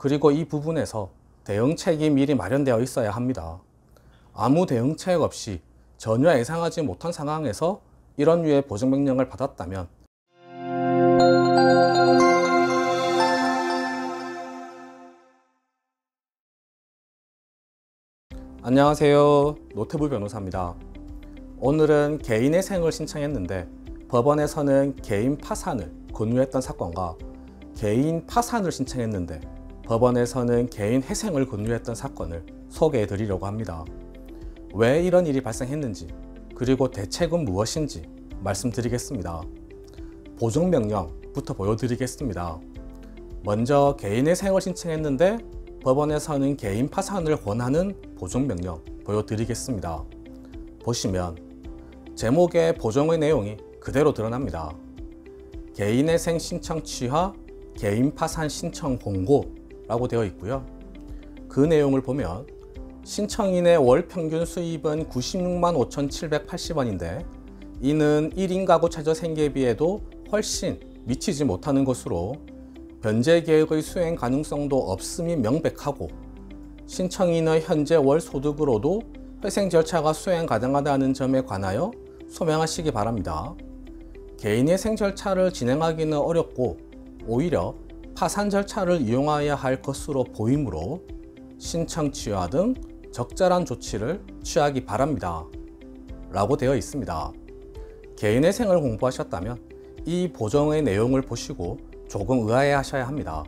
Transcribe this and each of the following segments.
그리고 이 부분에서 대응책이 미리 마련되어 있어야 합니다. 아무 대응책 없이 전혀 예상하지 못한 상황에서 이런 류의 보증명령을 받았다면 안녕하세요. 노태부 변호사입니다. 오늘은 개인의 생을 신청했는데 법원에서는 개인 파산을 권유했던 사건과 개인 파산을 신청했는데 법원에서는 개인 회생을 권유했던 사건을 소개해 드리려고 합니다. 왜 이런 일이 발생했는지 그리고 대책은 무엇인지 말씀드리겠습니다. 보증명령부터 보여드리겠습니다. 먼저 개인의 생을 신청했는데 법원에서는 개인 파산을 권하는 보증명령 보여드리겠습니다. 보시면 제목의 보증의 내용이 그대로 드러납니다. 개인의 생 신청 취하 개인 파산 신청 공고라고 되어 있고요. 그 내용을 보면 신청인의 월 평균 수입은 96만 5,780원인데 이는 1인 가구 최저 생계비에도 훨씬 미치지 못하는 것으로 변제 계획의 수행 가능성도 없음이 명백하고 신청인의 현재 월 소득으로도 회생 절차가 수행 가능하다는 점에 관하여 소명하시기 바랍니다. 개인의 생 절차를 진행하기는 어렵고 오히려 파산 절차를 이용해야 할 것으로 보이므로 신청 취하 등 적절한 조치를 취하기 바랍니다. 라고 되어 있습니다. 개인의 생을 공부하셨다면 이 보정의 내용을 보시고 조금 의아해 하셔야 합니다.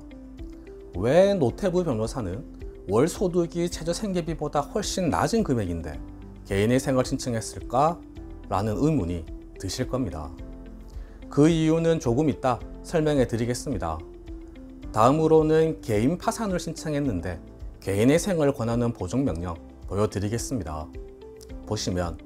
왜 노태부 변호사는 월 소득이 최저 생계비보다 훨씬 낮은 금액인데 개인의 생을 신청했을까? 라는 의문이 드실 겁니다. 그 이유는 조금 이따 설명해 드리겠습니다. 다음으로는 개인 파산을 신청했는데 개인의 생을 권하는 보증명령 보여드리겠습니다. 보시면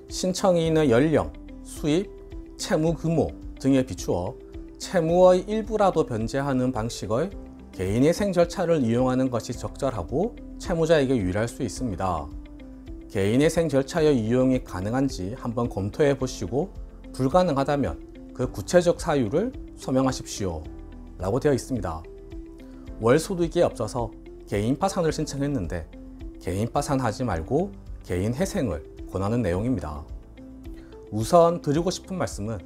신청인의 연령, 수입, 채무 규모 등에 비추어 채무의 일부라도 변제하는 방식의 개인의 생 절차를 이용하는 것이 적절하고 채무자에게 유리할 수 있습니다. 개인의 생 절차의 이용이 가능한지 한번 검토해 보시고 불가능하다면 그 구체적 사유를 소명하십시오. 라고 되어 있습니다. 월 소득이 없어서 개인 파산을 신청했는데 개인 파산하지 말고 개인 회생을 권하는 내용입니다. 우선 드리고 싶은 말씀은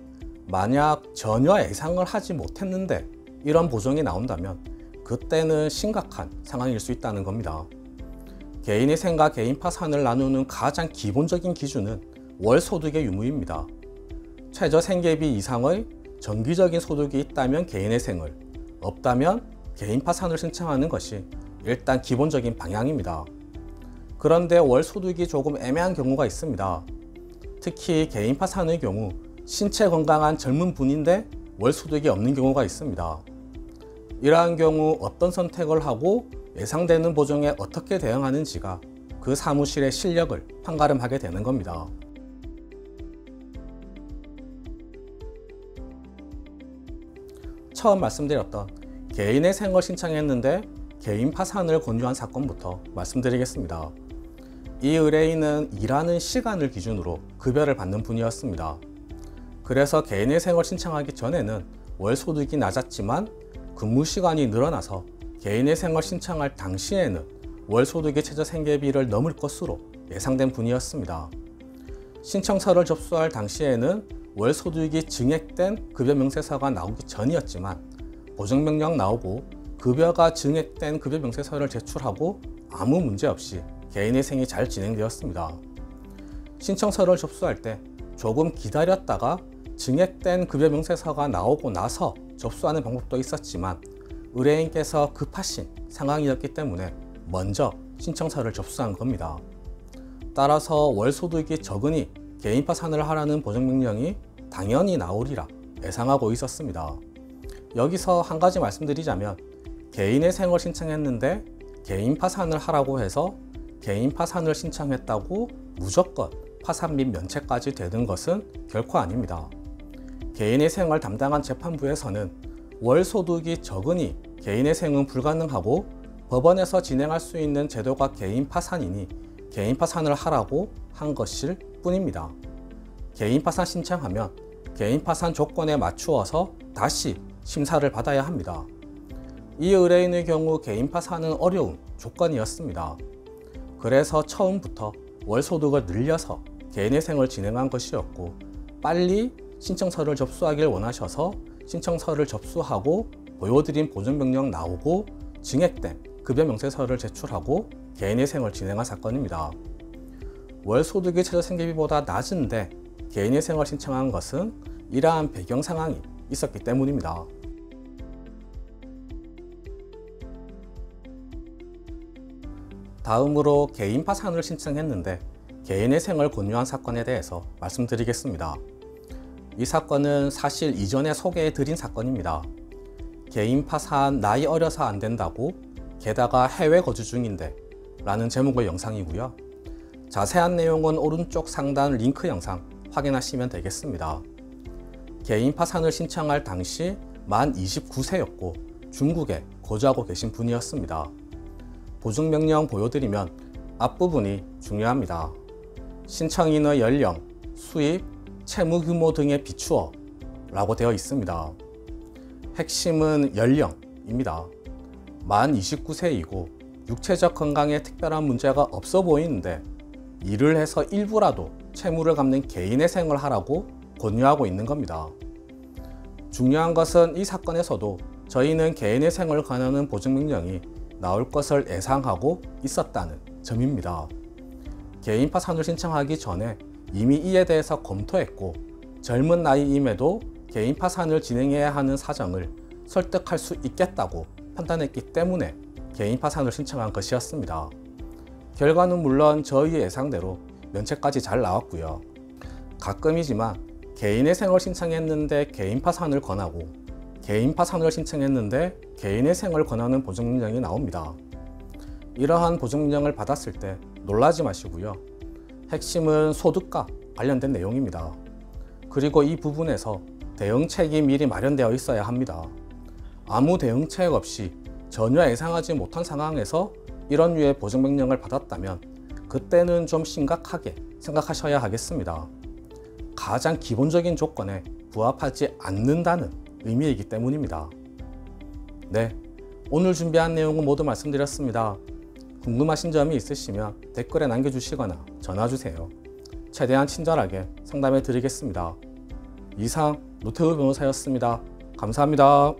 만약 전혀 예상을 하지 못했는데 이런 보정이 나온다면 그때는 심각한 상황일 수 있다는 겁니다. 개인의 생과 개인 파산을 나누는 가장 기본적인 기준은 월 소득의 유무입니다. 최저 생계비 이상의 정기적인 소득이 있다면 개인의 생을, 없다면 개인 파산을 신청하는 것이 일단 기본적인 방향입니다. 그런데 월 소득이 조금 애매한 경우가 있습니다. 특히 개인 파산의 경우 신체 건강한 젊은 분인데 월 소득이 없는 경우가 있습니다. 이러한 경우 어떤 선택을 하고 예상되는 보정에 어떻게 대응하는지가 그 사무실의 실력을 판가름하게 되는 겁니다. 처음 말씀드렸던 개인의 생을 신청했는데 개인 파산을 권유한 사건부터 말씀드리겠습니다. 이 의뢰인은 일하는 시간을 기준으로 급여를 받는 분이었습니다. 그래서 개인의 생을 신청하기 전에는 월 소득이 낮았지만 근무 시간이 늘어나서 개인의 생을 신청할 당시에는 월 소득의 최저 생계비를 넘을 것으로 예상된 분이었습니다. 신청서를 접수할 당시에는 월 소득이 증액된 급여 명세서가 나오기 전이었지만 보증명령 나오고 급여가 증액된 급여 명세서를 제출하고 아무 문제 없이 개인의 생이 잘 진행되었습니다. 신청서를 접수할 때 조금 기다렸다가 증액된 급여 명세서가 나오고 나서 접수하는 방법도 있었지만 의뢰인께서 급하신 상황이었기 때문에 먼저 신청서를 접수한 겁니다. 따라서 월 소득이 적으니 개인 파산을 하라는 보증명령이 당연히 나오리라 예상하고 있었습니다. 여기서 한 가지 말씀드리자면 개인의 생을 신청했는데 개인 파산을 하라고 해서 개인 파산을 신청했다고 무조건 파산 및 면책까지 되는 것은 결코 아닙니다. 개인의 생을 담당한 재판부에서는 월 소득이 적으니 개인의 생은 불가능하고 법원에서 진행할 수 있는 제도가 개인 파산이니 개인 파산을 하라고 한 것일 뿐입니다. 개인 파산 신청하면 개인 파산 조건에 맞추어서 다시 심사를 받아야 합니다. 이 의뢰인의 경우 개인 파산은 어려운 조건이었습니다. 그래서 처음부터 월소득을 늘려서 개인회생을 진행한 것이었고, 빨리 신청서를 접수하길 원하셔서 신청서를 접수하고 보여드린 보증명령 나오고 증액된 급여명세서를 제출하고 개인회생을 진행한 사건입니다. 월소득이 최저생계비보다 낮은데 개인회생을 신청한 것은 이러한 배경 상황이 있었기 때문입니다. 다음으로 개인 파산을 신청했는데 개인회생을 권유한 사건에 대해서 말씀드리겠습니다. 이 사건은 사실 이전에 소개해 드린 사건입니다. 개인 파산 나이 어려서 안 된다고, 게다가 해외 거주 중인데 라는 제목의 영상이고요. 자세한 내용은 오른쪽 상단 링크 영상 확인하시면 되겠습니다. 개인 파산을 신청할 당시 만 29세였고 중국에 거주하고 계신 분이었습니다. 보증명령 보여드리면 앞부분이 중요합니다. 신청인의 연령, 수입, 채무 규모 등에 비추어 라고 되어 있습니다. 핵심은 연령입니다. 만 29세이고 육체적 건강에 특별한 문제가 없어 보이는데 일을 해서 일부라도 채무를 갚는 개인회생을 하라고 권유하고 있는 겁니다. 중요한 것은 이 사건에서도 저희는 개인회생을 권하는 보증명령이 나올 것을 예상하고 있었다는 점입니다. 개인 파산을 신청하기 전에 이미 이에 대해서 검토했고, 젊은 나이임에도 개인 파산을 진행해야 하는 사정을 설득할 수 있겠다고 판단했기 때문에 개인 파산을 신청한 것이었습니다. 결과는 물론 저희의 예상대로 면책까지 잘 나왔고요. 가끔이지만 개인회생을 신청했는데 개인 파산을 권하고, 개인 파산을 신청했는데 개인회생을 권하는 보증명령이 나옵니다. 이러한 보증명령을 받았을 때 놀라지 마시고요. 핵심은 소득과 관련된 내용입니다. 그리고 이 부분에서 대응책이 미리 마련되어 있어야 합니다. 아무 대응책 없이 전혀 예상하지 못한 상황에서 이런 류의 보증명령을 받았다면 그때는 좀 심각하게 생각하셔야 하겠습니다. 가장 기본적인 조건에 부합하지 않는다는 의미이기 때문입니다. 네, 오늘 준비한 내용은 모두 말씀드렸습니다. 궁금하신 점이 있으시면 댓글에 남겨주시거나 전화주세요. 최대한 친절하게 상담해 드리겠습니다. 이상 노태우 변호사였습니다. 감사합니다.